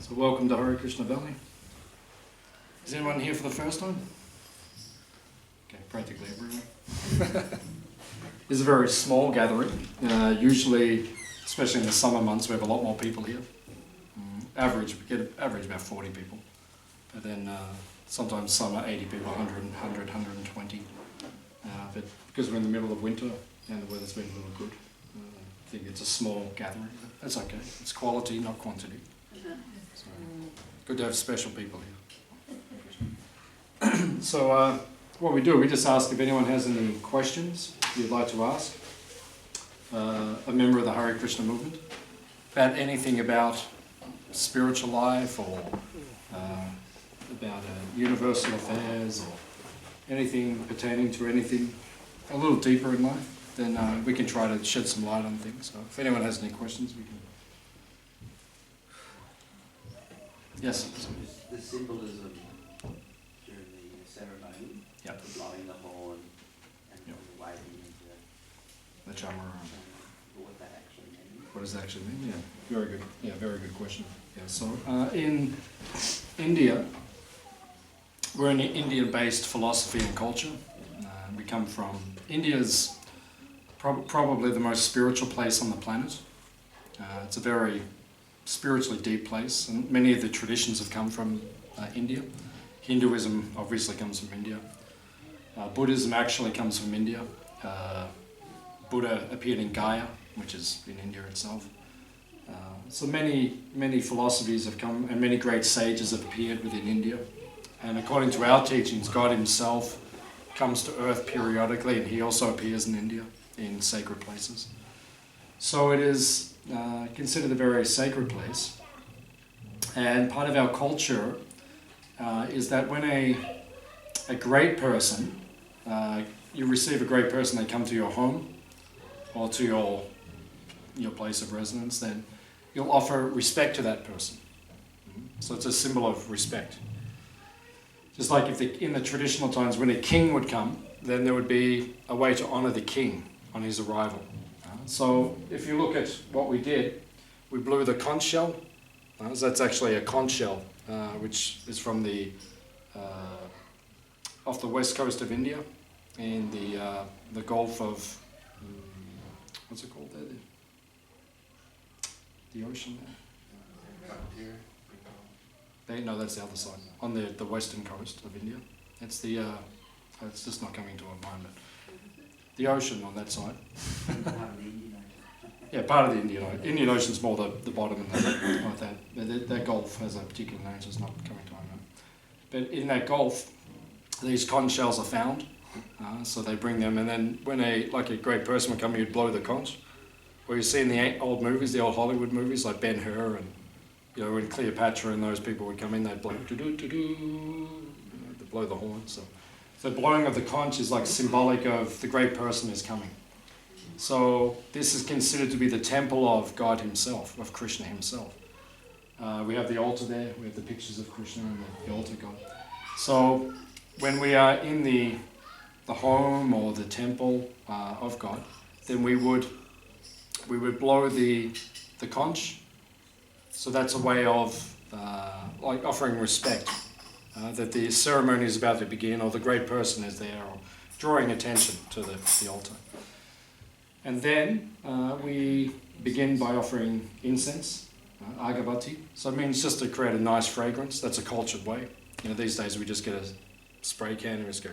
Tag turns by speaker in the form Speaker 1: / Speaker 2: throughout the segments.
Speaker 1: So welcome to Hare Krishna Valley. Is anyone here for the first time? Okay, practically everyone. It's a very small gathering. Usually, especially in the summer months, we have a lot more people here. We get average about 40 people. But then sometimes summer 80 people, 100, 120. But because we're in the middle of winter and the weather's been a little good, I think it's a small gathering. But that's okay. It's quality, not quantity. So, good to have special people here. So what we do, we just ask if anyone has any questions you'd like to ask a member of the Hare Krishna movement about anything about spiritual life or about universal affairs or anything pertaining to anything a little deeper in life, then we can try to shed some light on things. So if anyone has any questions, we can. Yes?
Speaker 2: The symbolism during the ceremony,
Speaker 1: yep.
Speaker 2: The blowing the horn and
Speaker 1: yep.
Speaker 2: the waving
Speaker 1: the chamara.
Speaker 2: What that actually means.
Speaker 1: What does that actually mean? Yeah, very good. Yeah, very good question. Yeah, so in India, we're an Indian-based philosophy and culture. We come from India's probably the most spiritual place on the planet. It's a very spiritually deep place, and many of the traditions have come from India. Hinduism obviously comes from India. Buddhism actually comes from India. Buddha appeared in Gaya, which is in India itself. So many philosophies have come, and many great sages have appeared within India. And according to our teachings, God himself comes to earth periodically, and he also appears in India in sacred places. So it is considered a very sacred place. And part of our culture is that when a great person, you receive a great person, they come to your home or to your place of residence, then you'll offer respect to that person. So it's a symbol of respect. Just like in the traditional times when a king would come, then there would be a way to honor the king on his arrival. So if you look at what we did, we blew the conch shell. So that's actually a conch shell, which is from off the west coast of India, in the Gulf of what's it called there? The ocean there. No, that's the other side, on the western coast of India. It's it's just not coming to my mind, but the ocean on that side. Yeah, part of the Indian Ocean. Indian Ocean's more the bottom and like that. That Gulf has a particular name, so it's not coming to my mind. But in that Gulf, these conch shells are found, so they bring them, and then when a great person would come, you'd blow the conch. Where you see in the old movies, the old Hollywood movies, like Ben-Hur and when Cleopatra and those people would come in, they'd blow they'd blow the horn. So the blowing of the conch is like symbolic of the great person is coming. So this is considered to be the temple of God himself, of Krishna himself. We have the altar there, we have the pictures of Krishna and the altar God. So when we are in the home or the temple of God, then we would blow the conch. So that's a way of offering respect, that the ceremony is about to begin, or the great person is there, or drawing attention to the altar. And then we begin by offering incense, agavati. So it means just to create a nice fragrance. That's a cultured way. These days we just get a spray can and just go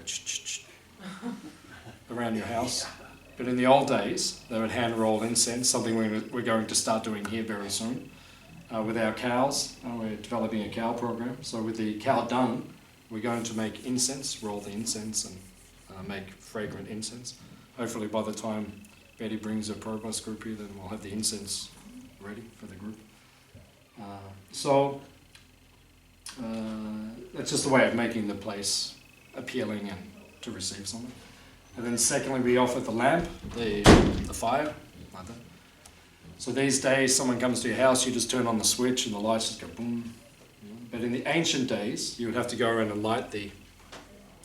Speaker 1: around your house. But in the old days, they would hand roll incense, something we're going to start doing here very soon. With our cows, we're developing a cow program. So with the cow dung, we're going to make incense, roll the incense and make fragrant incense. Hopefully by the time Betty brings a pro-bus group here, then we'll have the incense ready for the group. So that's just a way of making the place appealing and to receive something. And then secondly, we offer the lamp, the fire, like that. So these days, someone comes to your house, you just turn on the switch and the lights just go boom. But in the ancient days, you would have to go around and light the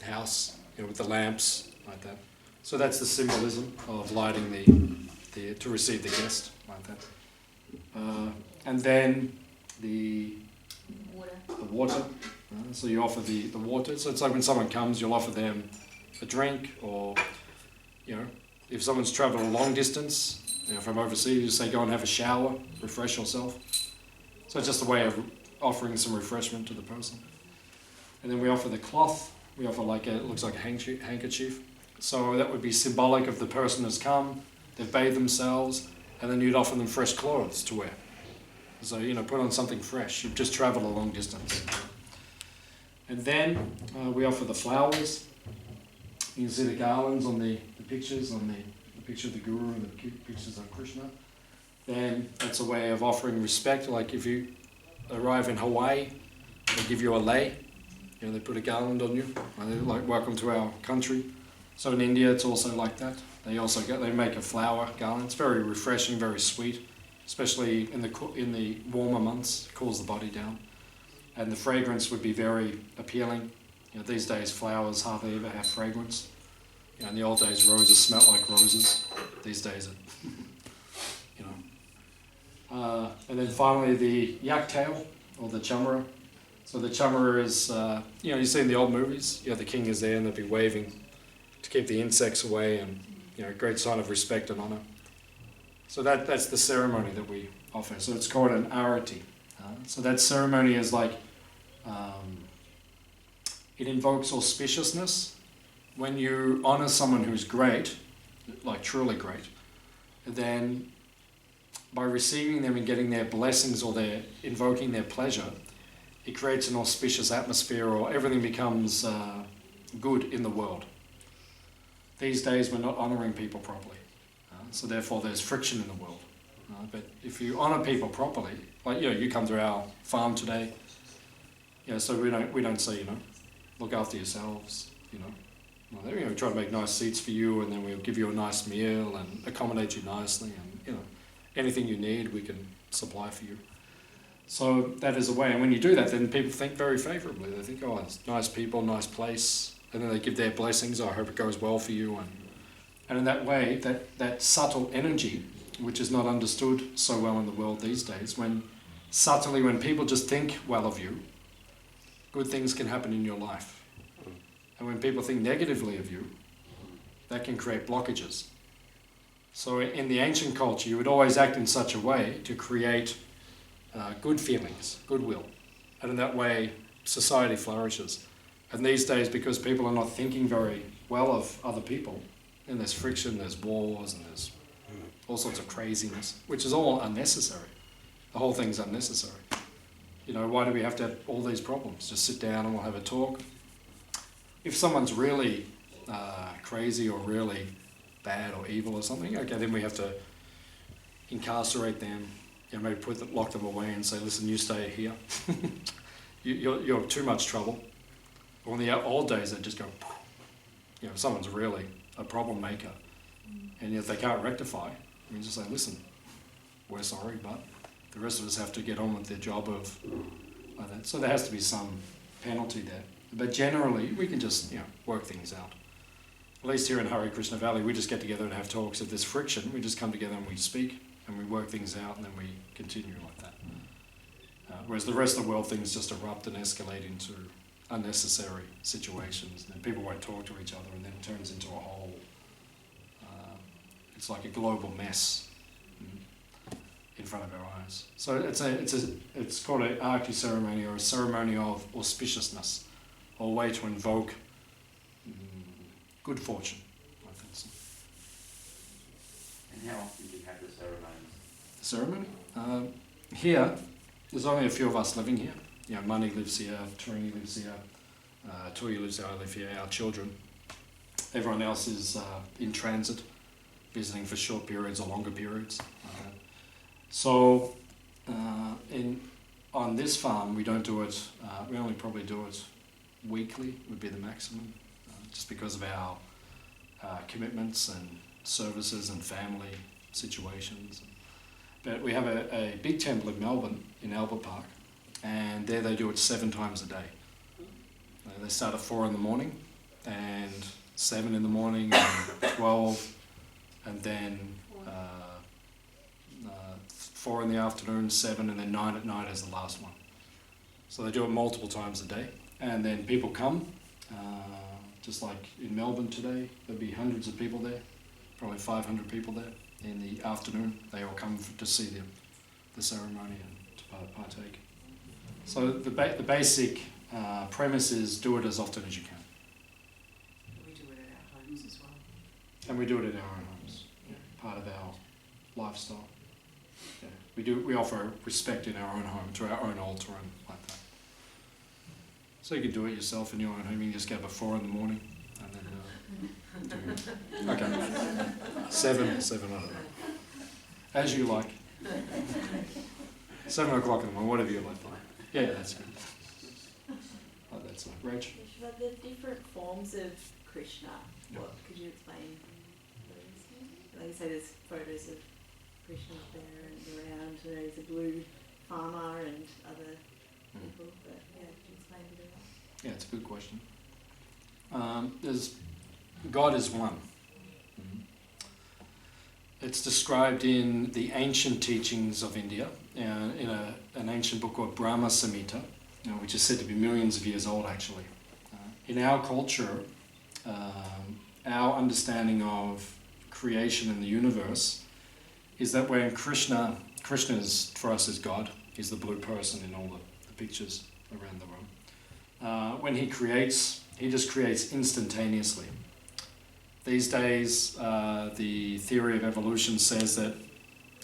Speaker 1: house, with the lamps, like that. So that's the symbolism of lighting to receive the guest, like that. And then the water. So you offer the water. So it's like when someone comes, you'll offer them a drink, or, if someone's travelled a long distance, from overseas, you say go and have a shower, refresh yourself. So it's just a way of offering some refreshment to the person. And then we offer the cloth. We offer it looks like a handkerchief. So that would be symbolic of the person has come, they've bathed themselves, and then you'd offer them fresh clothes to wear. So, put on something fresh. You've just travelled a long distance. And then we offer the flowers. You can see the garlands on the pictures, on the picture of the Guru and the pictures of Krishna. Then that's a way of offering respect. Like if you arrive in Hawaii, they give you a lei. They put a garland on you. And they're like, welcome to our country. So in India, it's also like that. They make a flower garland. It's very refreshing, very sweet, especially in the warmer months. It cools the body down. And the fragrance would be very appealing. These days flowers hardly ever have fragrance. In the old days, roses smelled like roses. These days, and then finally the yak tail, or the chamara. So the chamara is, you see in the old movies, the king is there and they'll be waving to keep the insects away, and a great sign of respect and honor. So that's the ceremony that we offer. So it's called an arati. So that ceremony is it invokes auspiciousness. When you honor someone who's great, like truly great, then by receiving them and getting their blessings or invoking their pleasure, it creates an auspicious atmosphere, or everything becomes good in the world. These days we're not honoring people properly, so therefore there's friction in the world. But if you honor people properly, like you come to our farm today, so we don't say look after yourselves, we try to make nice seats for you, and then we'll give you a nice meal and accommodate you nicely, and anything you need we can supply for you. So that is a way, and when you do that, then people think very favourably. They think, oh, it's nice people, nice place, and then they give their blessings. I hope it goes well for you, and in that way, that subtle energy, which is not understood so well in the world these days, when people just think well of you, good things can happen in your life. And when people think negatively of you, that can create blockages. So in the ancient culture, you would always act in such a way to create good feelings, goodwill. And in that way, society flourishes. And these days, because people are not thinking very well of other people, and there's friction, there's wars, and there's all sorts of craziness, which is all unnecessary. The whole thing's unnecessary. Why do we have to have all these problems? Just sit down and we'll have a talk. If someone's really crazy or really bad or evil or something, okay, then we have to incarcerate them, maybe lock them away and say, listen, you stay here. you're too much trouble. Or in the old days, they just go, if someone's really a problem maker, and if they can't rectify, we just say, listen, we're sorry, but the rest of us have to get on with their job of like that. So there has to be some penalty there. But generally, we can just work things out. At least here in Hare Krishna Valley, we just get together and have talks. If there's friction, we just come together and we speak, and we work things out, and then we continue like that. Whereas the rest of the world, things just erupt and escalate into unnecessary situations, and people won't talk to each other, and then it turns into a whole, it's like a global mess in front of our eyes. So it's called an arati ceremony, or a ceremony of auspiciousness, or a way to invoke good fortune, I think so.
Speaker 2: And how often do you have the ceremonies?
Speaker 1: Ceremony? Here, there's only a few of us living here. Mani lives here, Tarini lives here, Tuya lives here, I live here, our children. Everyone else is in transit, visiting for short periods or longer periods. So on this farm, we don't do it, we only probably do it weekly, would be the maximum, just because of our commitments and services and family situations. But we have a big temple in Melbourne, in Albert Park, and there they do it 7 times a day. They start at 4 in the morning, and 7 in the morning, and 12, and then 4 in the afternoon, 7, and then 9 at night as the last one. So they do it multiple times a day. And then people come, just like in Melbourne today, there'll be hundreds of people there, probably 500 people there in the afternoon. They all come to see the ceremony and to partake. So the basic premise is do it as often as you can.
Speaker 3: We do it at our homes as well.
Speaker 1: And we do it in our own homes, part of our lifestyle. Yeah. We offer respect in our own home, to our own altar and like that. So you can do it yourself in your own home. You can just get up at 4 a.m. and then okay, 7, I don't know. As you like. 7 o'clock in the morning, whatever you like. Yeah, that's good. Oh, that's like Rach.
Speaker 4: But the different forms of Krishna. What could you explain those? Like you say, there's photos of Krishna up there and around. There's a blue farmer and other people. But yeah, could you explain a bit of that?
Speaker 1: Yeah, it's a good question. God is one. It's described in the ancient teachings of India, in an ancient book called Brahma Samhita, which is said to be millions of years old actually. In our culture, our understanding of creation in the universe is that when Krishna is, for us, is God. He's the blue person in all the pictures around the room. When he creates, he just creates instantaneously. These days, the theory of evolution says that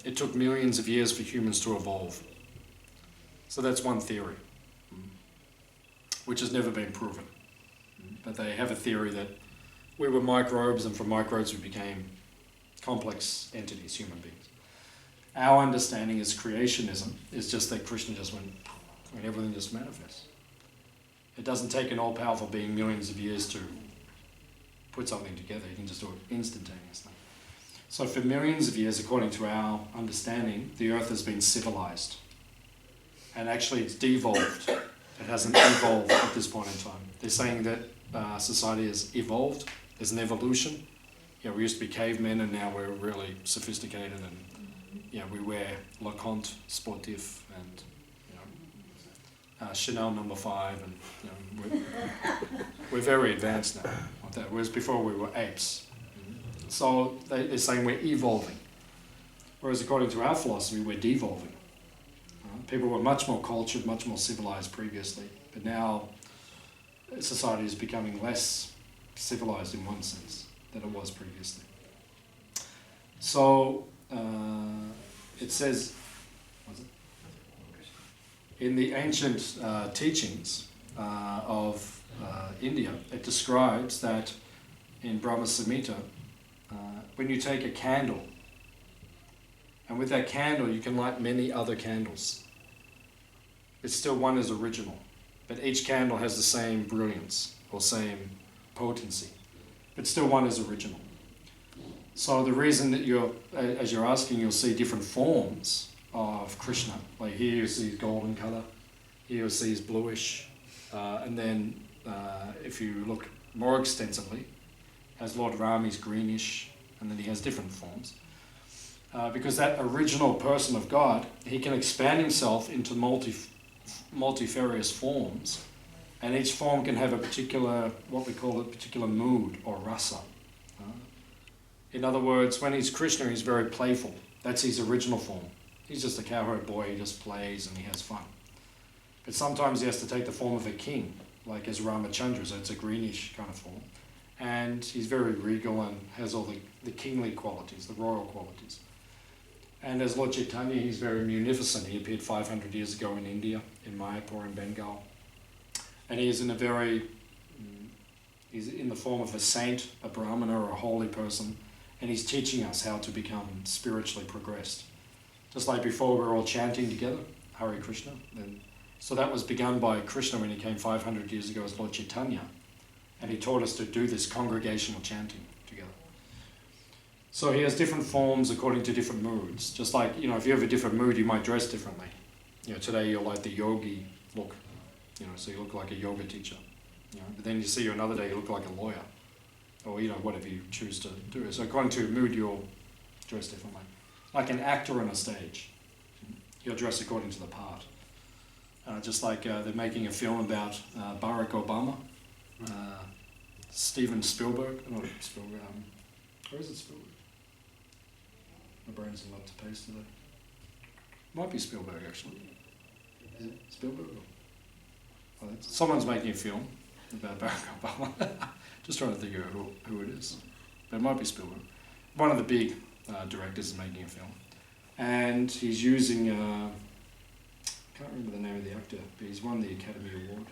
Speaker 1: it took millions of years for humans to evolve. So that's one theory, which has never been proven. But they have a theory that we were microbes, and from microbes we became complex entities, human beings. Our understanding is creationism is just that Krishna just went, and everything just manifests. It doesn't take an all-powerful being millions of years to put something together. You can just do it instantaneously. So for millions of years, according to our understanding, the earth has been civilized. And actually it's devolved. It hasn't evolved at this point in time. They're saying that society has evolved. There's an evolution. Yeah, we used to be cavemen and now we're really sophisticated and we wear Leconte Sportif and Chanel No. 5 and we're very advanced now. Whereas before we were apes. So they're saying we're evolving. Whereas according to our philosophy, we're devolving. People were much more cultured, much more civilized previously, but now society is becoming less civilized in one sense than it was previously. So it says, in the ancient teachings of India, it describes that in Brahma Samhita, when you take a candle, and with that candle you can light many other candles. It's still one is original, but each candle has the same brilliance or same potency, but still one is original. So the reason that as you're asking, you'll see different forms of Krishna. Like here you see golden color, here you see bluish, and then if you look more extensively, as Lord Ram is greenish, and then he has different forms. Because that original person of God, he can expand himself into multifarious forms, and each form can have a particular, what we call a particular mood or rasa. In other words, when he's Krishna, he's very playful. That's his original form. He's just a cowherd boy, he just plays and he has fun. But sometimes he has to take the form of a king, like as Ramachandra, so it's a greenish kind of form. And he's very regal and has all the kingly qualities, the royal qualities. And as Lord Chaitanya, he's very munificent. He appeared 500 years ago in India, in Mayapur in Bengal. And he's in he's in the form of a saint, a brahmana or a holy person, and he's teaching us how to become spiritually progressed. Just like before we were all chanting together, Hare Krishna. So that was begun by Krishna when he came 500 years ago as Lord Chaitanya. And he taught us to do this congregational chanting together. So he has different forms according to different moods. Just like, if you have a different mood, you might dress differently. Today you're like the yogi look, so you look like a yoga teacher. But then you see you another day, you look like a lawyer. Or, whatever you choose to do. So according to your mood, you'll dress differently. Like an actor on a stage. You'll dress according to the part. just like they're making a film about Barack Obama, Steven Spielberg, not Spielberg, or is it Spielberg? My brain's in a lot to paste today. Might be Spielberg actually. Is it Spielberg? Or? Someone's making a film about Barack Obama. Just trying to think of who it is. But it might be Spielberg. One of the big directors is making a film. And he's using, I can't remember the name of the actor, but he's won the Academy Award.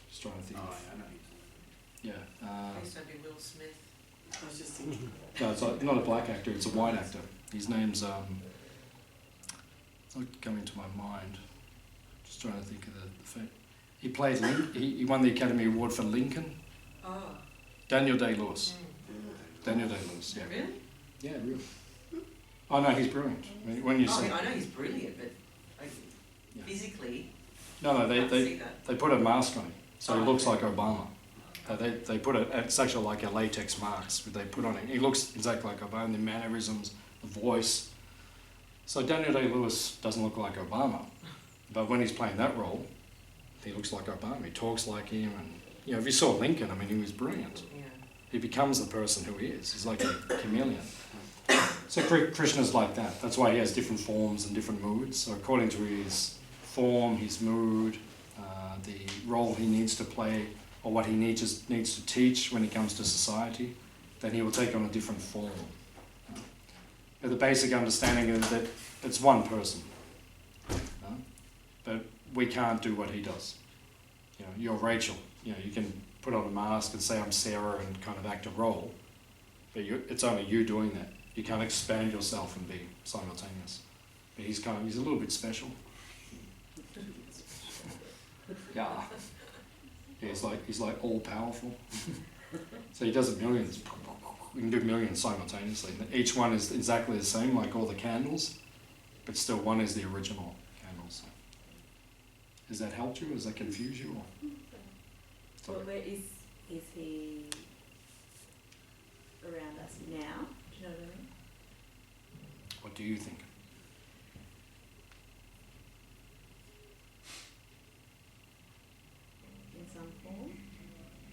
Speaker 1: Just trying to think.
Speaker 2: Oh, yeah, I know.
Speaker 1: Yeah.
Speaker 3: Please don't be Will Smith.
Speaker 5: I was just thinking.
Speaker 1: No, it's not a black actor, it's a white actor. His name's, it's not coming to my mind. Just trying to think of the fact. He played, he won the Academy Award for Lincoln.
Speaker 3: Oh.
Speaker 1: Daniel Day-Lewis. Daniel Day-Lewis, yeah.
Speaker 3: Really?
Speaker 1: Yeah, really. Oh no, he's brilliant. When you see,
Speaker 3: I know he's brilliant, but like,
Speaker 1: Yeah.
Speaker 3: physically,
Speaker 1: no,
Speaker 3: I can't see that.
Speaker 1: they put a mask on him, so he
Speaker 3: Oh,
Speaker 1: looks
Speaker 3: okay.
Speaker 1: like Obama. They put it's actually like a latex mask that they put on him. He looks exactly like Obama, the mannerisms, the voice. So Daniel Day-Lewis doesn't look like Obama, but when he's playing that role, he looks like Obama. He talks like him, and if you saw Lincoln, I mean, he was brilliant.
Speaker 3: Yeah.
Speaker 1: He becomes the person who he is. He's like a chameleon. So Krishna's like that. That's why he has different forms and different moods. So according to his form, his mood, the role he needs to play, or what he needs to teach when it comes to society, then he will take on a different form. But the basic understanding is that it's one person. But we can't do what he does. You're Rachel. You can put on a mask and say I'm Sarah and kind of act a role, but it's only you doing that. You can't expand yourself and be simultaneous. But he's a little bit special. Yeah. He's like all powerful. So he does millions. We can do millions simultaneously. Each one is exactly the same, like all the candles, but still one is the original candles. Has that helped you? Has that confused you?
Speaker 4: Well, where is he around us now? Do you know what I mean?
Speaker 1: What do you think?
Speaker 4: In some form?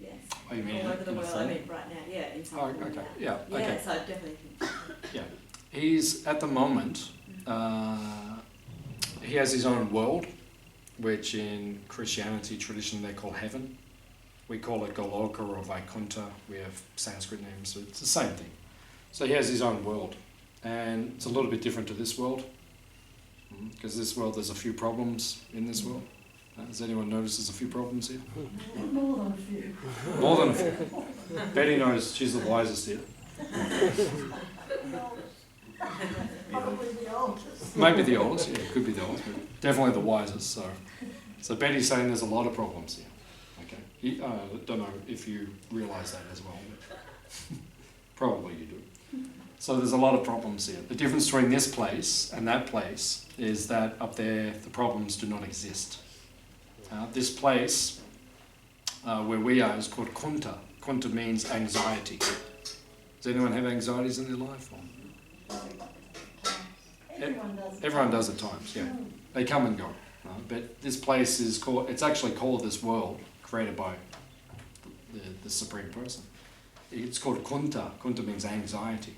Speaker 4: Yes.
Speaker 1: Oh, you mean
Speaker 4: all over the
Speaker 1: in a
Speaker 4: world?
Speaker 1: form?
Speaker 4: I mean, right now, yeah, in some
Speaker 1: Oh,
Speaker 4: form.
Speaker 1: okay.
Speaker 4: now.
Speaker 1: Yeah.
Speaker 4: Yeah,
Speaker 1: Okay.
Speaker 4: so I definitely think.
Speaker 1: Yeah. He's at the moment. He has his own world, which in Christianity tradition they call heaven. We call it Goloka or Vaikuntha. We have Sanskrit names, so it's the same thing. So he has his own world, and it's a little bit different to this world, because this world there's a few problems in this world. Has anyone noticed there's a few problems here?
Speaker 5: More than a few.
Speaker 1: More than a few. Betty knows she's the wisest here.
Speaker 5: Probably the oldest.
Speaker 1: Maybe the oldest, yeah, it could be the oldest, but definitely the wisest. So Betty's saying there's a lot of problems here. Okay, I don't know if you realise that as well, but probably you do. So there's a lot of problems here. The difference between this place and that place is that up there the problems do not exist. This place where we are is called Kunta. Kunta means anxiety. Does anyone have anxieties in their life? Or? Everyone does at times, yeah. They come and go. But this place is called, it's actually called this world, created by the Supreme Person. It's called Kunta. Kunta means anxiety.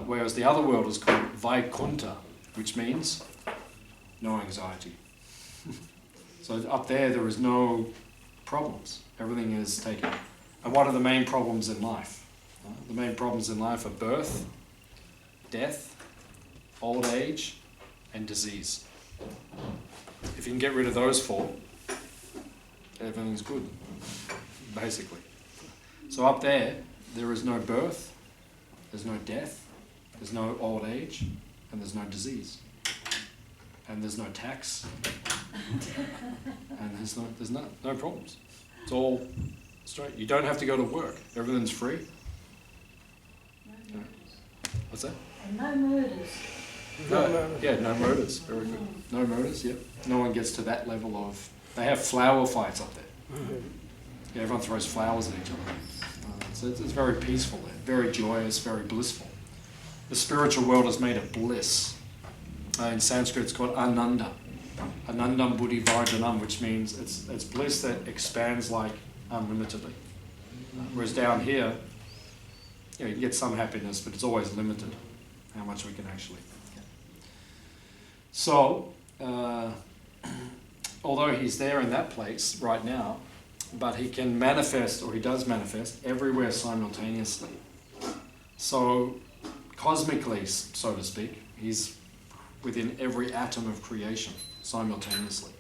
Speaker 1: Whereas the other world is called Vaikuntha, which means no anxiety. So up there is no problems. Everything is taken. And what are the main problems in life? The main problems in life are birth, death, old age, and disease. If you can get rid of those four, everything's good, basically. So up there is no birth, there's no death, there's no old age, and there's no disease. And there's no tax, and there's no problems. It's all straight. You don't have to go to work. Everything's free. No. What's that?
Speaker 5: And no murders.
Speaker 1: No murders. Very good. No murders, yeah. No one gets to that level of... They have flower fights up there. Yeah, everyone throws flowers at each other. So it's very peaceful there, very joyous, very blissful. The spiritual world is made of bliss. In Sanskrit it's called ananda. Anandam Buddhi Vardhanam, which means it's bliss that expands like unlimitedly. Whereas down here, you can get some happiness, but it's always limited how much we can actually get. So, although he's there in that place right now, but he can manifest, or he does manifest, everywhere simultaneously. So, cosmically, so to speak, he's within every atom of creation simultaneously.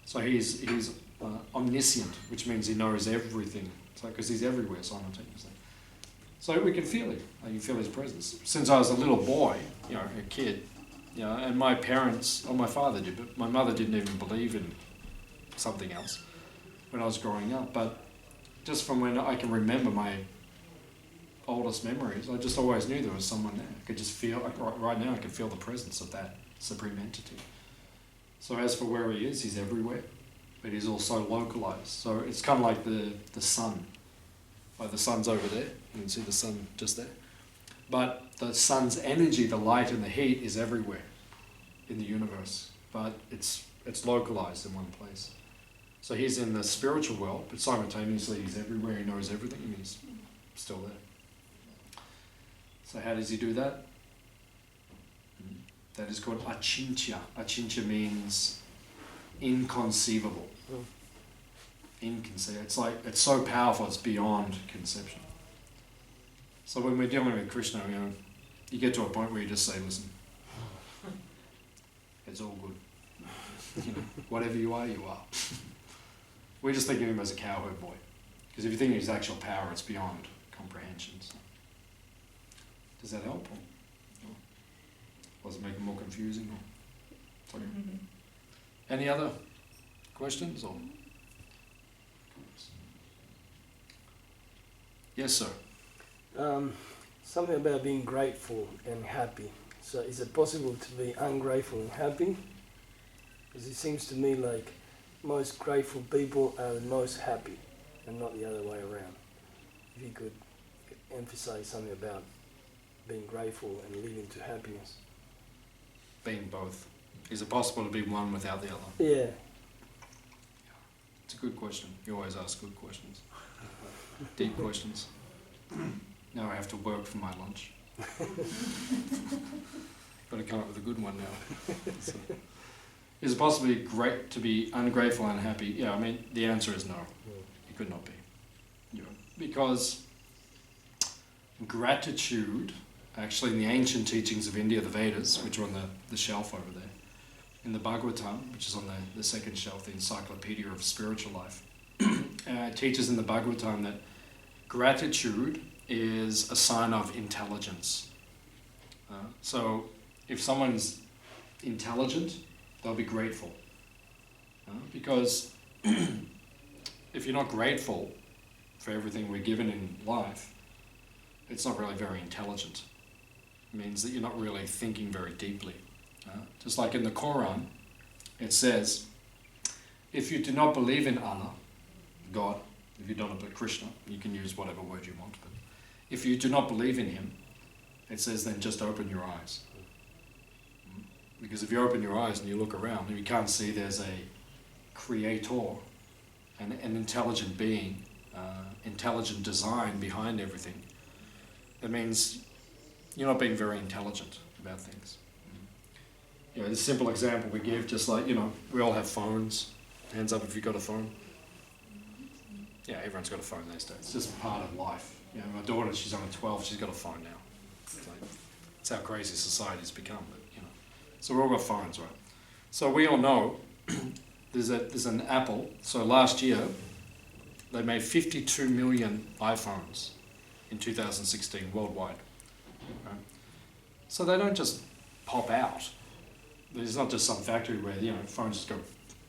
Speaker 1: So he's omniscient, which means he knows everything. So because he's everywhere simultaneously. So we can feel him. I can feel his presence. Since I was a little boy, a kid, and my parents, or my father did, but my mother didn't even believe in something else when I was growing up. But just from when I can remember my oldest memories, I just always knew there was someone there. I could just feel, like right now I can feel the presence of that supreme entity. So as for where he is, he's everywhere, but he's also localized. So it's kind of like the sun. Like the sun's over there, you can see the sun just there. But the sun's energy, the light and the heat is everywhere in the universe, but it's localized in one place. So he's in the spiritual world, but simultaneously he's everywhere, he knows everything, and he's still there. So how does he do that? That is called achintya. Achintya means inconceivable. Inconceivable. It's so powerful, it's beyond conception. So when we're dealing with Krishna, you get to a point where you just say, listen, it's all good. Whatever you are, you are. We just think of him as a cowherd boy. Because if you think of his actual power, it's beyond comprehension. So. Does that help? Or does it make it more confusing? Or? Okay. Any other questions? Or? Yes, sir.
Speaker 6: Something about being grateful and happy. So is it possible to be ungrateful and happy? Because it seems to me like most grateful people are the most happy and not the other way around. If you could emphasize something about being grateful and leading to happiness.
Speaker 1: Being both. Is it possible to be one without the other?
Speaker 6: Yeah.
Speaker 1: It's a good question. You always ask good questions. Deep questions. Now I have to work for my lunch. Better come up with a good one now. So, is it possible to be ungrateful and happy? Yeah, the answer is no. It could not be. Because gratitude, actually in the ancient teachings of India, the Vedas, which are on the shelf over there, in the Bhāgavatam, which is on the second shelf, the Encyclopedia of Spiritual Life, it teaches in the Bhāgavatam that gratitude is a sign of intelligence. So if someone's intelligent, they'll be grateful. Because if you're not grateful for everything we're given in life, it's not really very intelligent. It means that you're not really thinking very deeply. Just like in the Quran, it says, if you do not believe in Allah, God, if you don't believe Krishna, you can use whatever word you want, but if you do not believe in him, it says then just open your eyes. Because if you open your eyes and you look around, and you can't see there's a creator, an intelligent being, intelligent design behind everything, that means you're not being very intelligent about things. The simple example we give, just like, we all have phones. Hands up if you've got a phone. Yeah, everyone's got a phone these days. It's just part of life. My daughter, she's only 12, she's got a phone now. It's how crazy society's become. But, so we've all got phones, right? So we all know there's an Apple. So last year, they made 52 million iPhones in 2016 worldwide. Right? So they don't just pop out. There's not just some factory where phones just go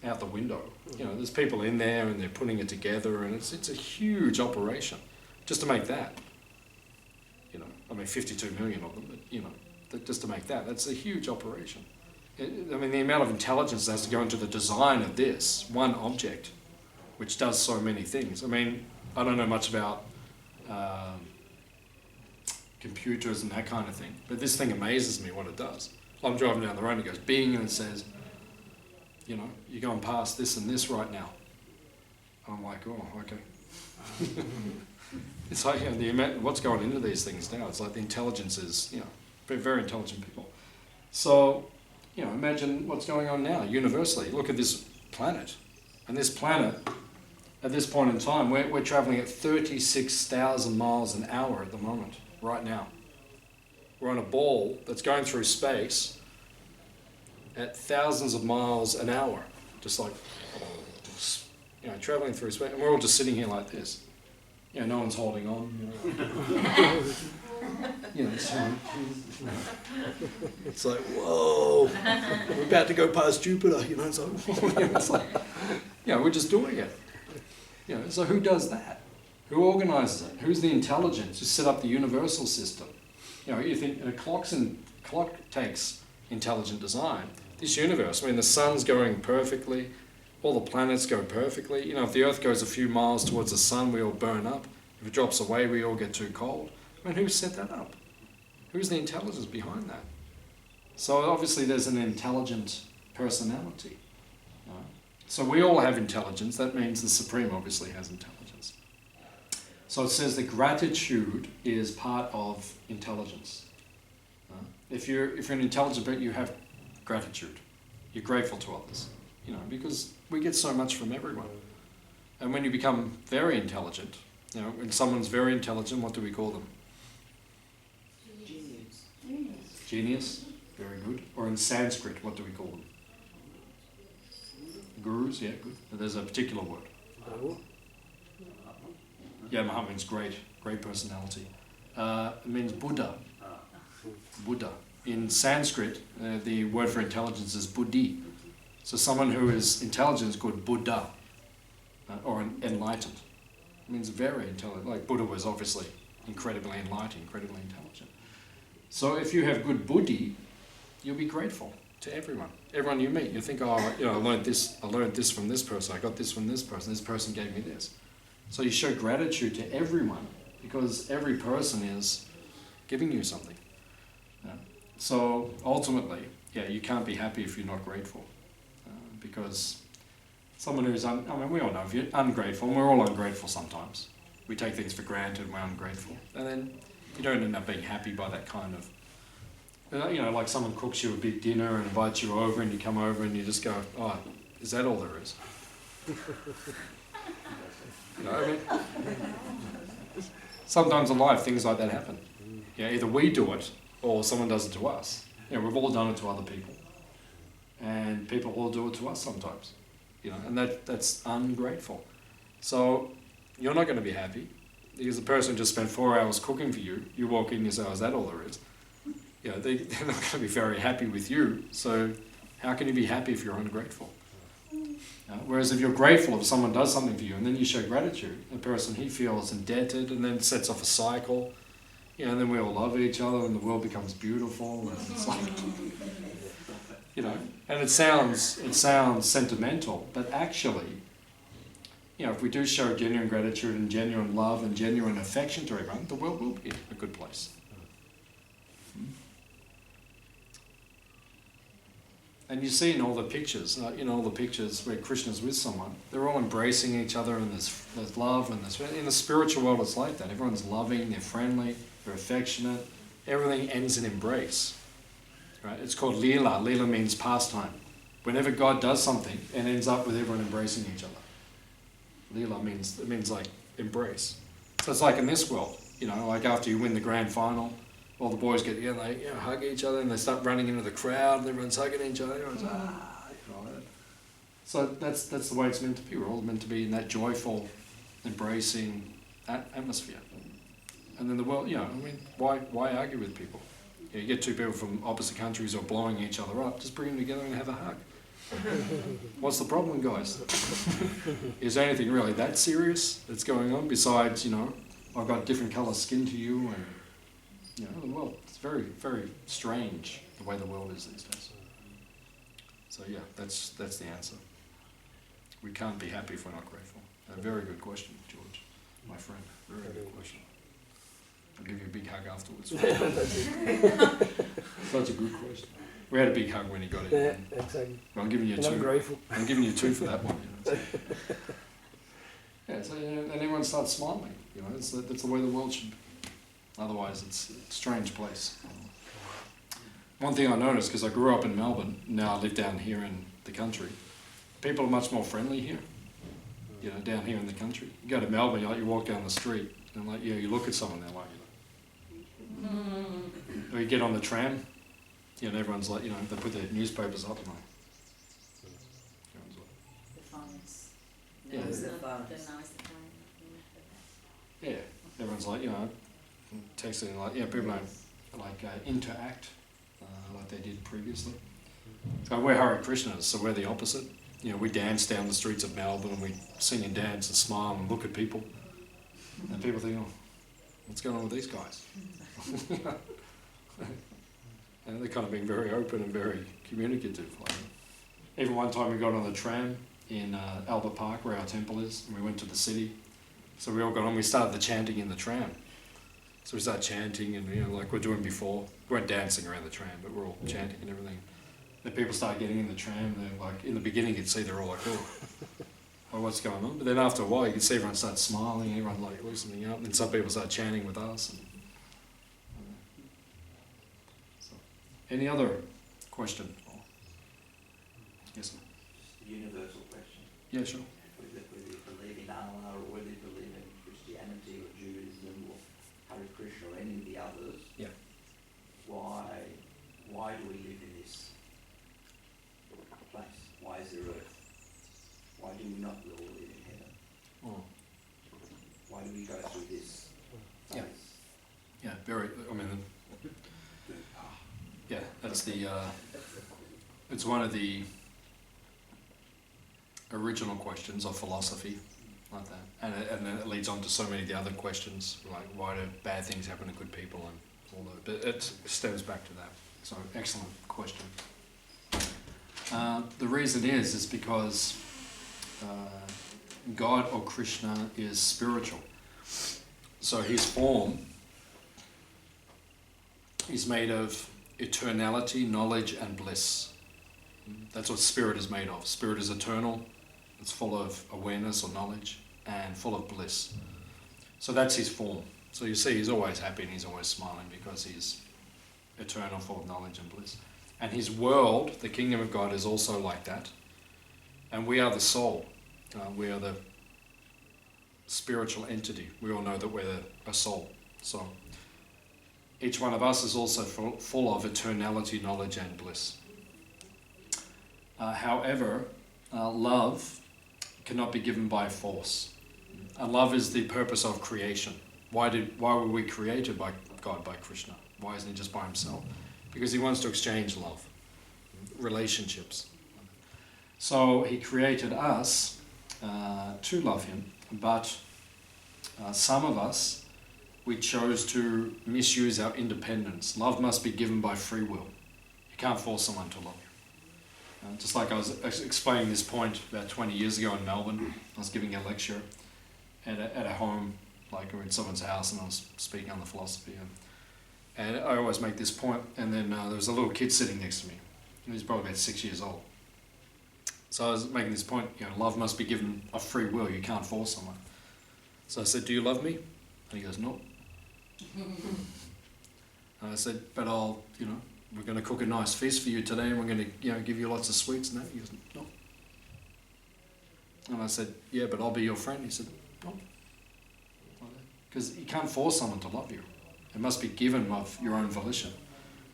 Speaker 1: out the window. There's people in there and they're putting it together, and it's a huge operation just to make that. 52 million of them, but just to make that's a huge operation. The amount of intelligence that has to go into the design of this one object, which does so many things. I don't know much about computers and that kind of thing, but this thing amazes me what it does. I'm driving down the road and it goes bing, and it says, you know, you're going past this and this right now. I'm like, oh, okay. It's like, you know, what's going into these things now. It's like the intelligence is, you know, very, very intelligent people. So, you know, imagine what's going on now universally. Look at this planet. And this planet, at this point in time, we're traveling at 36,000 miles an hour at the moment, right now. We're on a ball that's going through space at thousands of miles an hour, just like, you know, traveling through space. And we're all just sitting here like this. You know, no one's holding on. You know, so, it's like, whoa, we're about to go past Jupiter, you know, so it's like, you know, we're just doing it. You know, so who does that? Who organises it? Who's the intelligence who set up the universal system? You know, you think a clock takes intelligent design. This universe, I mean, the sun's going perfectly, all the planets go perfectly. You know, if the Earth goes a few miles towards the sun, we all burn up. If it drops away, we all get too cold. I mean, who set that up? Who's the intelligence behind that? So obviously there's an intelligent personality. So we all have intelligence. That means the Supreme obviously has intelligence. So it says that gratitude is part of intelligence. If you're an intelligent person, you have gratitude. You're grateful to others. You know, because we get so much from everyone. And when you become very intelligent, you know, when someone's very intelligent, what do we call them? Genius. Very good. Or in Sanskrit, what do we call them? Gurus, yeah, good. There's a particular word. Yeah, Mahatma means great personality. It means Buddha. Buddha. In Sanskrit, the word for intelligence is buddhi. So someone who is intelligent is called Buddha, or enlightened. It means very intelligent. Like Buddha was obviously incredibly enlightened, incredibly intelligent. So if you have good buddhi, you'll be grateful to everyone. Everyone you meet, you think, oh, you know, I learned this from this person, I got this from this person gave me this. So you show gratitude to everyone because every person is giving you something. Yeah. So ultimately, yeah, you can't be happy if you're not grateful. Because someone who's, I mean, we all know if you're ungrateful, and we're all ungrateful sometimes. We take things for granted and we're ungrateful. And then you don't end up being happy by that kind of, you know, like someone cooks you a big dinner and invites you over and you come over and you just go, oh, is that all there is? You know, I mean, sometimes in life things like that happen. Yeah, either we do it or someone does it to us. You know, we've all done it to other people. And people will do it to us sometimes. You know, and that's ungrateful. So you're not going to be happy because the person just spent 4 hours cooking for you. You walk in and you say, oh, is that all there is? You know, they're not going to be very happy with you. So how can you be happy if you're ungrateful? Whereas if you're grateful if someone does something for you and then you show gratitude, the person, he feels indebted and then sets off a cycle. You know, and then we all love each other and the world becomes beautiful. And it's like, you know, and it sounds sentimental, but actually, you know, if we do show genuine gratitude and genuine love and genuine affection to everyone, the world will be a good place. And you see in all the pictures, all the pictures where Krishna's with someone, they're all embracing each other and there's love and in the spiritual world it's like that. Everyone's loving, they're friendly, they're affectionate, everything ends in embrace. Right? It's called Leela. Leela means pastime. Whenever God does something, it ends up with everyone embracing each other. Leela means like embrace. So it's like in this world, you know, like after you win the grand final, all the boys get together, they hug each other and they start running into the crowd and everyone's hugging each other. Everyone's So that's the way it's meant to be. We're all meant to be in that joyful, embracing atmosphere. And then the world, you know, I mean, why argue with people? You get two people from opposite countries or blowing each other up, just bring them together and have a hug. What's the problem, guys? Is there anything really that serious that's going on besides, you know, I've got different colour skin to you and, you know, the world, it's very, very strange the way the world is these days. So yeah, that's the answer. We can't be happy if we're not grateful. A very good question, George, my friend. Very good question. I'll give you a big hug afterwards.
Speaker 6: That's it.
Speaker 1: That's a good question. We had a big hug when he got it.
Speaker 6: Yeah, exactly.
Speaker 1: I'm giving you
Speaker 6: And I'm
Speaker 1: two.
Speaker 6: grateful.
Speaker 1: I'm giving you two for that one. Yeah, so and everyone starts smiling. That's the way the world should be. Otherwise, it's a strange place. One thing I noticed, because I grew up in Melbourne, now I live down here in the country, people are much more friendly here. Down here in the country. You go to Melbourne, you walk down the street, and you look at someone, they're like, or you get on the tram, and everyone's like, they put their newspapers up, and everyone's like,
Speaker 4: The phones.
Speaker 1: Yeah.
Speaker 3: It's the
Speaker 4: The
Speaker 3: phones.
Speaker 4: nice phone.
Speaker 1: yeah, everyone's like, texting, people don't interact like they did previously. So we're Hare Krishnas, so we're the opposite. We dance down the streets of Melbourne, and we sing and dance and smile and look at people, and people think, oh, what's going on with these guys? And they're kind of being very open and very communicative. Even one time we got on the tram in Albert Park, where our temple is, and we went to the city. So we all got on, we started the chanting in the tram. So we started chanting, and like we're doing before. We weren't dancing around the tram, but we're all chanting and everything. Then people start getting in the tram, they're like, in the beginning you'd see they're all like, oh, what's going on? But then after a while you can see everyone start smiling, everyone like loosening up, and some people start chanting with us. So, any other question? Yes, sir.
Speaker 2: Just a universal question.
Speaker 1: Yeah, sure.
Speaker 2: Whether you believe in Allah or whether you believe in Christianity or Judaism or Hare Krishna or any of the others.
Speaker 1: Yeah.
Speaker 2: Why do we live in this place? Why is there earth? Why do we not all live in heaven?
Speaker 1: Oh.
Speaker 2: Why do we go through this place?
Speaker 1: Yeah, that's it's one of the original questions of philosophy, like that. And then it leads on to so many of the other questions, like why do bad things happen to good people and all that. But it stems back to that. So, excellent question. The reason is because God or Krishna is spiritual. So his form is made of eternality, knowledge and bliss. That's what spirit is made of. Spirit is eternal, it's full of awareness or knowledge and full of bliss. So that's his form. So you see he's always happy and he's always smiling because he's eternal, full of knowledge and bliss. And his world, the kingdom of God, is also like that. And we are the soul. We are the spiritual entity. We all know that we're a soul. So each one of us is also full of eternality, knowledge and bliss. However, love cannot be given by force. And love is the purpose of creation. Why were we created by God, by Krishna? Why isn't he just by himself? Because he wants to exchange love, relationships. So he created us to love him, but some of us, we chose to misuse our independence. Love must be given by free will. You can't force someone to love you. Just like I was explaining this point about 20 years ago in Melbourne, I was giving a lecture at a home, like in someone's house, and I was speaking on the philosophy. And I always make this point, and then there was a little kid sitting next to me. He was probably about 6 years old. So I was making this point, love must be given of free will, you can't force someone. So I said, do you love me? And he goes, no. And I said, but we're going to cook a nice feast for you today, and we're going to, give you lots of sweets. And that. He goes, no. And I said, yeah, but I'll be your friend. He said, no. Because you can't force someone to love you. It must be given of your own volition.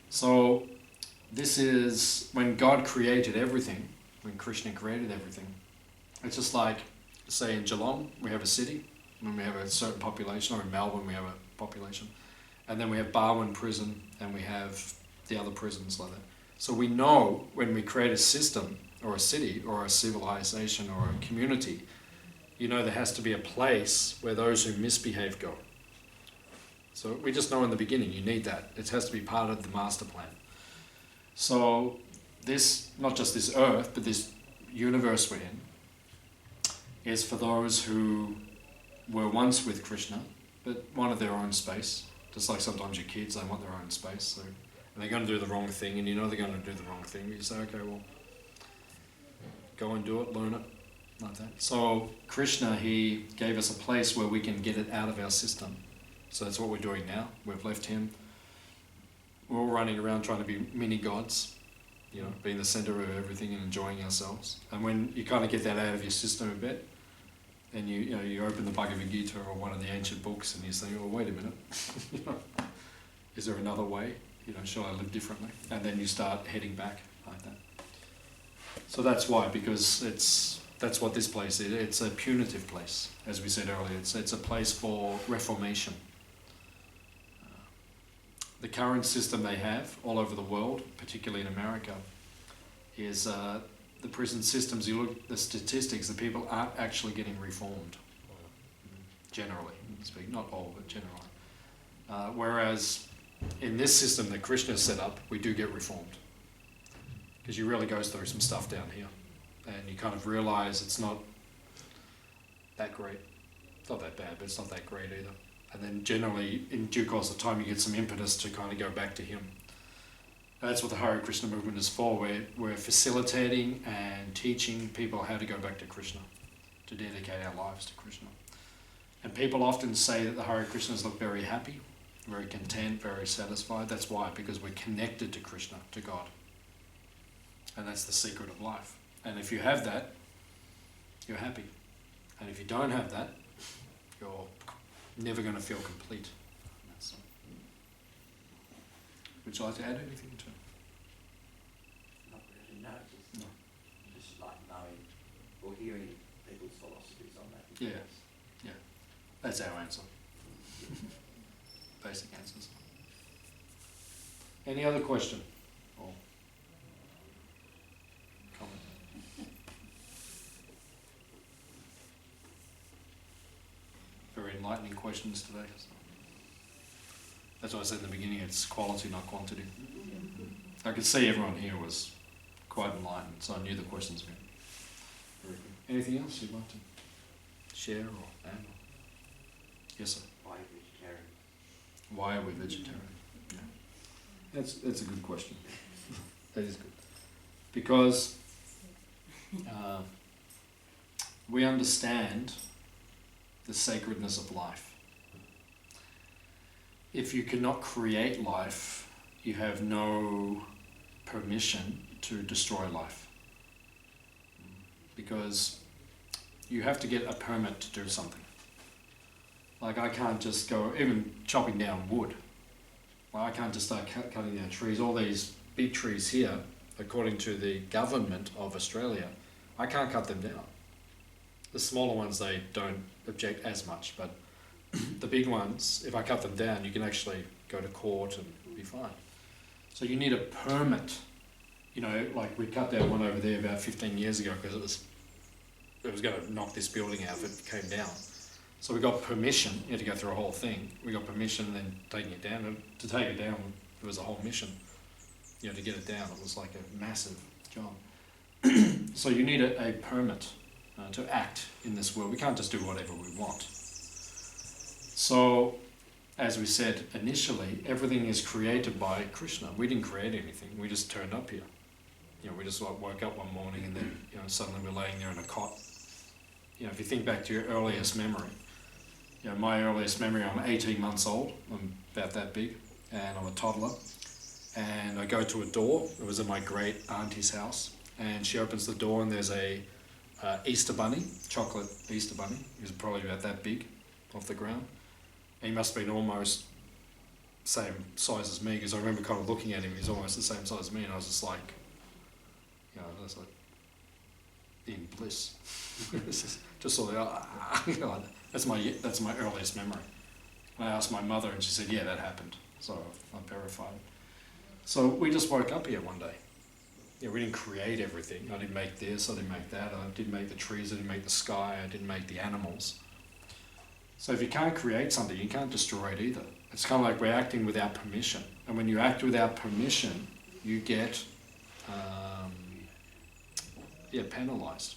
Speaker 1: So this is when God created everything, when Krishna created everything. It's just like, say in Geelong, we have a city, when we have a certain population, or in Melbourne we have a population. And then we have Barwon prison, and we have the other prisons like that. So we know when we create a system, or a city, or a civilization, or a community, there has to be a place where those who misbehave go. So we just know in the beginning, you need that. It has to be part of the master plan. So this, not just this earth, but this universe we're in, is for those who were once with Krishna, but wanted their own space, Just like sometimes your kids, they want their own space, so, and they're going to do the wrong thing, and you know they're going to do the wrong thing. You say, okay, well, go and do it, learn it, like that. So Krishna, he gave us a place where we can get it out of our system. So that's what we're doing now. We've left him. We're all running around trying to be mini gods, you know, being the center of everything and enjoying ourselves. And when you kind of get that out of your system a bit, and you open the Bhagavad Gita or one of the ancient books and you say, oh, wait a minute, you know, is there another way? You know, shall I live differently? And then you start heading back like that. So that's why, because that's what this place is. It's a punitive place, as we said earlier. It's a place for reformation. The current system they have all over the world, particularly in America, is the prison systems. You look at the statistics, the people aren't actually getting reformed, generally speaking, not all, but generally. Whereas in this system that Krishna set up, we do get reformed, because you really goes through some stuff down here, and you kind of realise it's not that great. It's not that bad, but it's not that great either. And then generally, in due course of time, you get some impetus to kind of go back to him. That's what the Hare Krishna movement is for. We're facilitating and teaching people how to go back to Krishna, to dedicate our lives to Krishna. And people often say that the Hare Krishnas look very happy, very content, very satisfied. That's why, because we're connected to Krishna, to God. And that's the secret of life. And if you have that, you're happy. And if you don't have that, you're never going to feel complete. Would you like to add anything to it?
Speaker 2: Not really, no, just like knowing or hearing people's philosophies on that.
Speaker 1: Yeah, yeah. That's our answer. Basic answers. Any other question or comment? Very enlightening questions today. So. That's what I said in the beginning, it's quality, not quantity. I could see everyone here was quite enlightened, so I knew the questions were very good. Anything else you'd like to share or add? Yes, sir.
Speaker 2: Why are you vegetarian?
Speaker 1: Why are we vegetarian? Yeah. That's a good question. That is good. Because we understand the sacredness of life. If you cannot create life, you have no permission to destroy life. Because you have to get a permit to do something. Like I can't just go, even chopping down wood. Well, I can't just start cutting down trees. All these big trees here, according to the government of Australia, I can't cut them down. The smaller ones, they don't object as much, but the big ones, if I cut them down, you can actually go to court and be fine. So you need a permit. You know, like we cut down one over there about 15 years ago because it was going to knock this building out if it came down. So we got permission. You had to go through a whole thing. We got permission, and then taking it down. And to take it down, it was a whole mission. You know, to get it down, it was like a massive job. So you need a permit to act in this world. We can't just do whatever we want. So, as we said initially, everything is created by Krishna. We didn't create anything. We just turned up here. You know, we just like woke up one morning and then, you know, suddenly we're laying there in a cot. You know, if you think back to your earliest memory, you know, my earliest memory, I'm 18 months old. I'm about that big, and I'm a toddler. And I go to a door. It was at my great auntie's house, and she opens the door, and there's a Easter bunny, chocolate Easter bunny. He was probably about that big, off the ground. He must have been almost same size as me, because I remember kind of looking at him. He's almost the same size as me, and I was just like, you know, I was like in bliss. Just sort of, you know, that's my earliest memory. And I asked my mother, and she said, "Yeah, that happened." So I verified it. So we just woke up here one day. Yeah, we didn't create everything. I didn't make this. I didn't make that. I didn't make the trees. I didn't make the sky. I didn't make the animals. So if you can't create something, you can't destroy it either. It's kind of like we're acting without permission. And when you act without permission, you get penalized.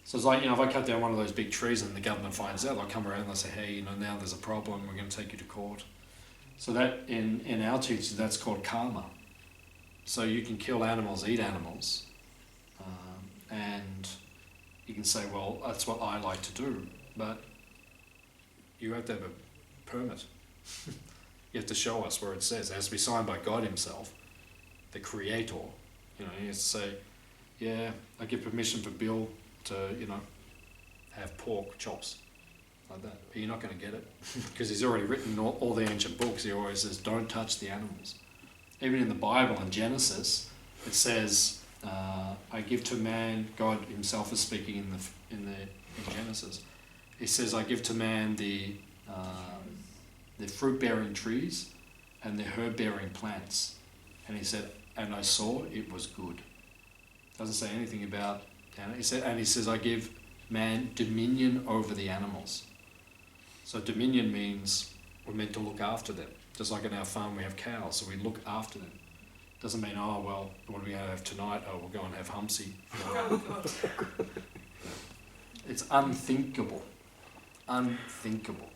Speaker 1: So it's like, if I cut down one of those big trees and the government finds out, they'll come around and they'll say, hey, now there's a problem, we're going to take you to court. So that, in our teaching, that's called karma. So you can kill animals, eat animals, and you can say, well, that's what I like to do, but you have to have a permit. You have to show us where it says. It has to be signed by God himself, the creator. He has to say, yeah, I give permission for Bill to, have pork chops, like that. But you're not going to get it, because he's already written all the ancient books. He always says, don't touch the animals. Even in the Bible, in Genesis, it says, I give to man, God himself is speaking in Genesis. He says, I give to man the fruit-bearing trees and the herb-bearing plants. And he said, and I saw it was good. Doesn't say anything about, he says, I give man dominion over the animals. So dominion means we're meant to look after them. Just like in our farm we have cows, so we look after them. Doesn't mean, oh, well, what are we going to have tonight? Oh, we'll go and have Humpsy. It's unthinkable. Unthinkable.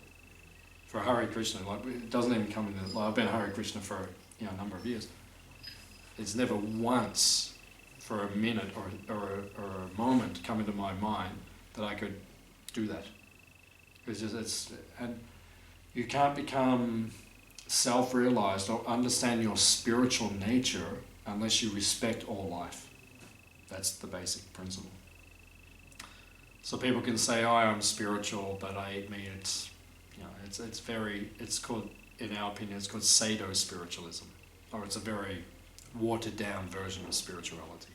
Speaker 1: For Hare Krishna, it doesn't even come in the, I've been Hare Krishna for a number of years. It's never once for a minute or a moment come into my mind that I could do that. And you can't become self-realized or understand your spiritual nature unless you respect all life. That's the basic principle. So people can say, oh, I'm spiritual, but I eat meat. It's called, in our opinion, it's called pseudo-spiritualism. Or it's a very watered down version of spirituality.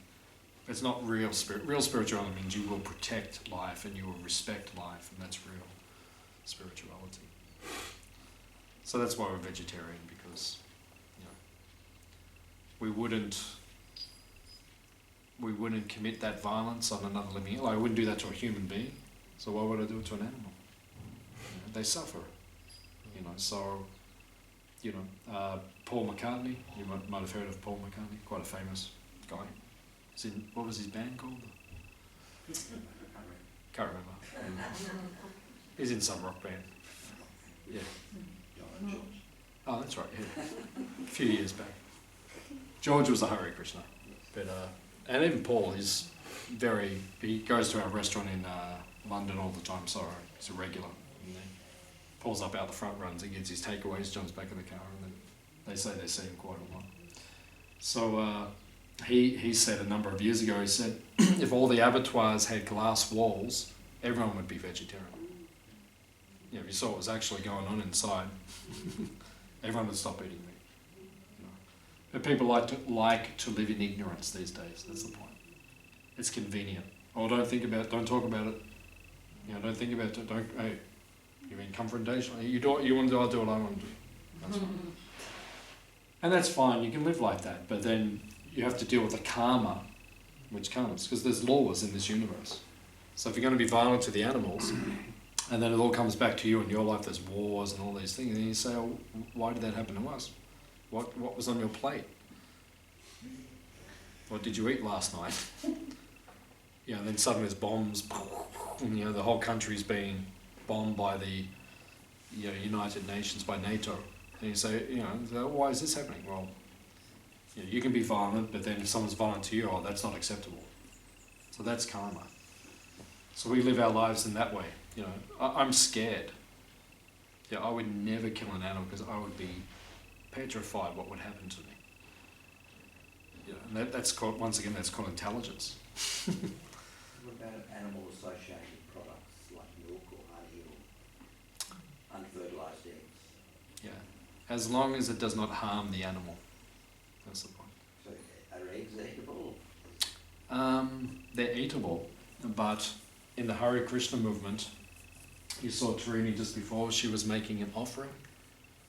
Speaker 1: It's not real spirit. Real spirituality means you will protect life and you will respect life, and that's real spirituality. So that's why we're vegetarian, because we wouldn't commit that violence on another living. I wouldn't do that to a human being. So why would I do it to an animal? They suffer. So Paul McCartney. You might have heard of Paul McCartney. Quite a famous guy. What was his band called? Can't remember. He's in some rock band. Yeah. Oh, that's right. Yeah. A few years back. George was a Hare Krishna, but and even Paul is he goes to our restaurant in London all the time. So he's a regular. And he pulls up out the front runs, he gets his takeaways, jumps back in the car, and then they say they see him quite a lot. So he said a number of years ago, he said, if all the abattoirs had glass walls, everyone would be vegetarian. If you saw what was actually going on inside, everyone would stop eating meat. But people like to live in ignorance these days. That's the point. It's convenient. Oh, don't think about it. Don't talk about it. Don't think about it. Hey, you mean confrontation? You want to do, I'll do what I want to do. That's fine. And that's fine. You can live like that. But then you have to deal with the karma which comes, because there's laws in this universe. So if you're going to be violent to the animals, and then it all comes back to you in your life, there's wars and all these things, and you say, oh, why did that happen to us? What was on your plate? What did you eat last night? And then suddenly there's bombs, and the whole country's being bombed by the United Nations, by NATO. And you say, why is this happening? Well, you can be violent, but then if someone's violent to you, that's not acceptable. So that's karma. So we live our lives in that way. I'm scared. I would never kill an animal because I would be petrified what would happen to me. And that's called, once again, that's called intelligence.
Speaker 2: What about animal-associated products like milk or honey or unfertilised eggs?
Speaker 1: Yeah, as long as it does not harm the animal. That's the point.
Speaker 2: So are eggs eatable?
Speaker 1: They're eatable, but in the Hare Krishna movement, you saw Tarini just before, she was making an offering.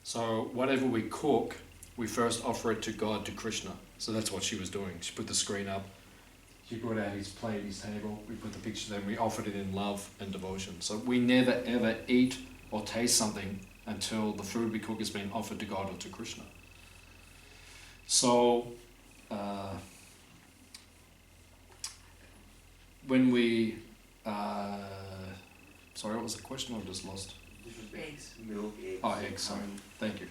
Speaker 1: So whatever we cook, we first offer it to God, to Krishna. So that's what she was doing. She put the screen up, she brought out his plate, his table, we put the picture there, and we offered it in love and devotion. So we never ever eat or taste something until the food we cook has been offered to God or to Krishna. So when we Sorry, what was the question? I just lost.
Speaker 2: This was
Speaker 3: Eggs.
Speaker 2: milk, eggs.
Speaker 1: Oh, eggs, sorry. Thank you.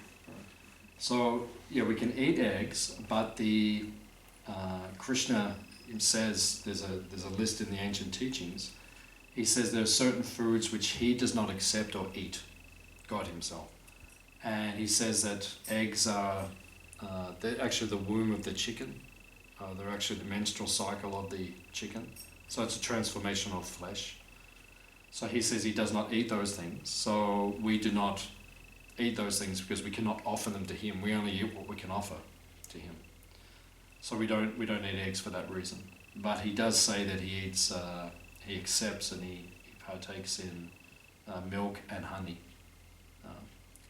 Speaker 1: So, yeah, we can eat eggs, but the Krishna says, there's a list in the ancient teachings, he says there are certain foods which he does not accept or eat, God himself. And he says that eggs are they're actually the womb of the chicken. They're actually the menstrual cycle of the chicken. So it's a transformation of flesh. So he says he does not eat those things. So we do not eat those things because we cannot offer them to him. We only eat what we can offer to him. So we don't eat eggs for that reason. But he does say that he eats, he accepts and he partakes in milk and honey.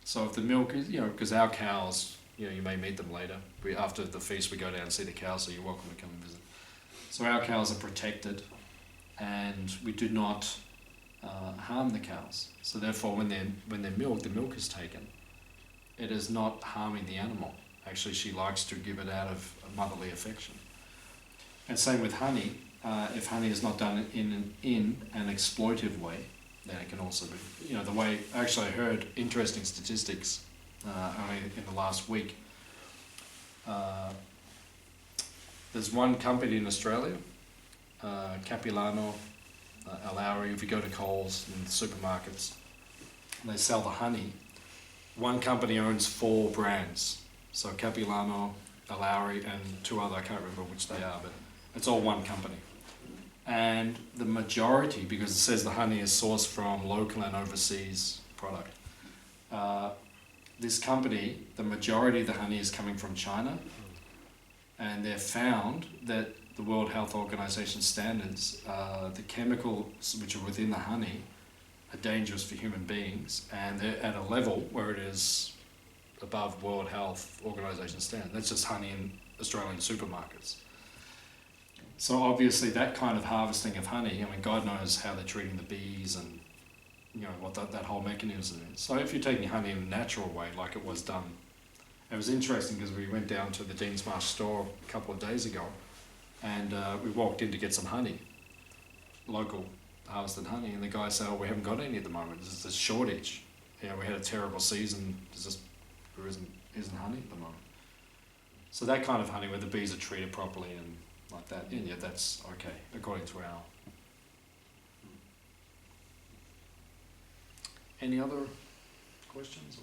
Speaker 1: So if the milk is, because our cows, you may meet them later. After the feast we go down and see the cows, so you're welcome to come and visit. So our cows are protected and we do not harm the cows. So therefore when they're milked, the milk is taken. It is not harming the animal. Actually, she likes to give it out of motherly affection. And same with honey. If honey is not done in an exploitive way, then it can also be, the way, actually I heard interesting statistics only in the last week. There's one company in Australia, Capilano, Alauri, if you go to Coles and the supermarkets, and they sell the honey. One company owns 4 brands. So Capilano, Alauri, and 2 other, I can't remember which they are, but it's all one company. And the majority, because it says the honey is sourced from local and overseas product, this company, the majority of the honey is coming from China, and they've found that the World Health Organization standards, the chemicals which are within the honey are dangerous for human beings, and they're at a level where it is above World Health Organization standard. That's just honey in Australian supermarkets. So obviously that kind of harvesting of honey, God knows how they're treating the bees and what that whole mechanism is. So if you're taking honey in a natural way, like it was done, it was interesting because we went down to the Dean's Marsh store a couple of days ago, and we walked in to get some honey, local harvested honey, and the guy said, we haven't got any at the moment, there's a shortage. We had a terrible season, there isn't honey at the moment. So that kind of honey where the bees are treated properly and like that, yeah, that's okay, according to our... Any other questions?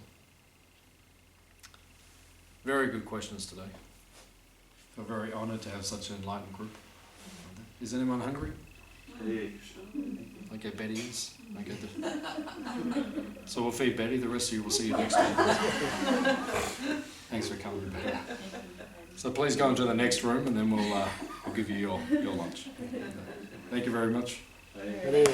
Speaker 1: Very good questions today. We're very honoured to have such an enlightened group. Is anyone hungry?
Speaker 2: Hare
Speaker 1: Okay, Betty is. Okay, so we'll feed Betty, the rest of you will see you next time. Thanks for coming, Betty. So please go into the next room and then we'll give you your lunch. Thank you very much.
Speaker 2: Krishna.
Speaker 6: Hare